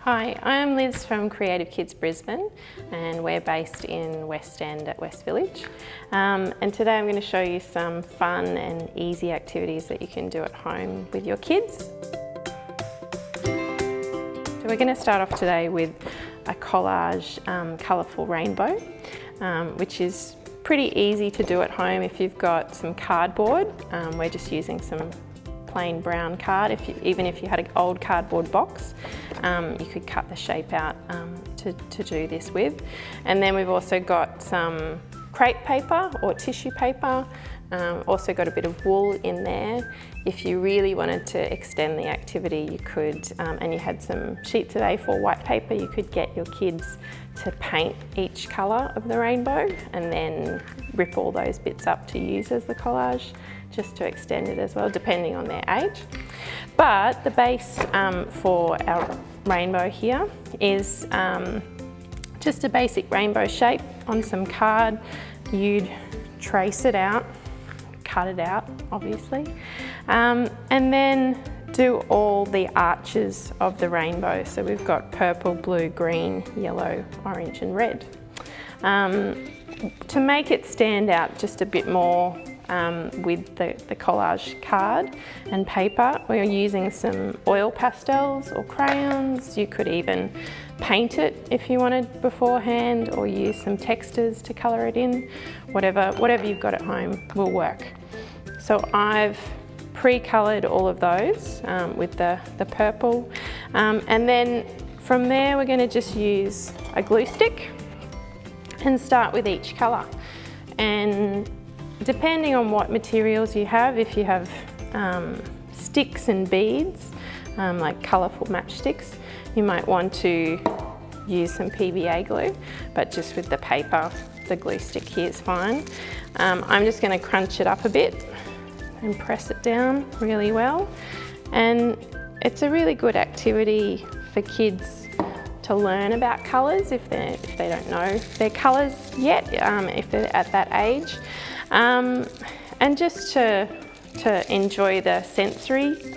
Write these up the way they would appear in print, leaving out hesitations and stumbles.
Hi, I'm Liz from Creative Kids Brisbane and we're based in West End at West Village. And today I'm going to show you some fun and easy activities that you can do at home with your kids. So we're going to start off today with a collage colourful rainbow, which is pretty easy to do at home if you've got some cardboard. We're just using some plain brown card. Even if you had an old cardboard box, you could cut the shape out to do this with. And then we've also got some crepe paper or tissue paper, also got a bit of wool in there. If you really wanted to extend the activity, you could, and you had some sheets of A4 white paper, you could get your kids to paint each colour of the rainbow and then rip all those bits up to use as the collage, just to extend it as well, depending on their age. But the base for our rainbow here is just a basic rainbow shape on some card. You'd trace it out, cut it out obviously, and then do all the arches of the rainbow. So we've got purple, blue, green, yellow, orange and red. To make it stand out just a bit more with the collage card and paper, we're using some oil pastels or crayons. You could even paint it if you wanted beforehand, or use some textures to colour it in. Whatever you've got at home will work. So I've pre-coloured all of those with the purple, and then from there we're going to just use a glue stick and start with each colour. And depending on what materials you have, if you have sticks and beads, like colourful matchsticks, you might want to use some PVA glue, but just with the paper, the glue stick here is fine. I'm just going to crunch it up a bit and press it down really well. And it's a really good activity for kids to learn about colours if they don't know their colours yet, if they're at that age. And just to enjoy the sensory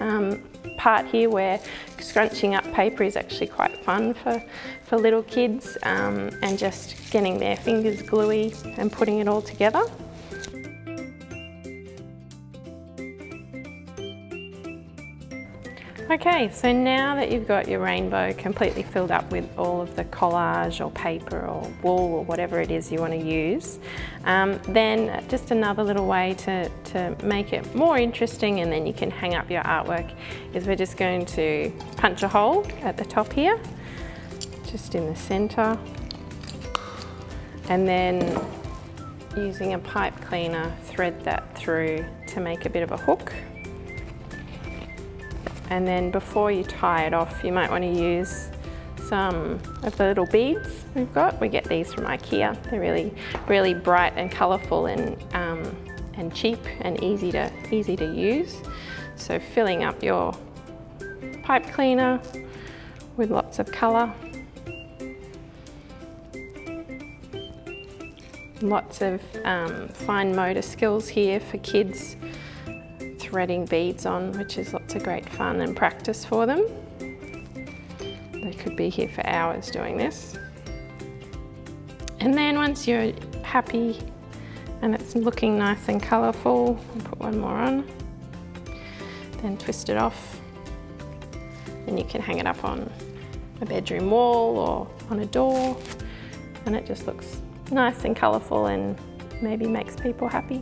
part here, where scrunching up paper is actually quite fun for little kids, and just getting their fingers gluey and putting it all together. Okay, so now that you've got your rainbow completely filled up with all of the collage or paper or wool or whatever it is you want to use, then just another little way to make it more interesting, and then you can hang up your artwork, is we're just going to punch a hole at the top here, just in the centre, and then using a pipe cleaner, thread that through to make a bit of a hook. And then before you tie it off, you might want to use some of the little beads we've got. We get these from IKEA. They're really bright and colourful and cheap and easy to use. So filling up your pipe cleaner with lots of colour. Lots of fine motor skills here for kids. Threading beads on, which is lots of great fun and practice for them. They could be here for hours doing this. And then once you're happy and it's looking nice and colourful, I'll put one more on, then twist it off, and you can hang it up on a bedroom wall or on a door, and it just looks nice and colourful and maybe makes people happy.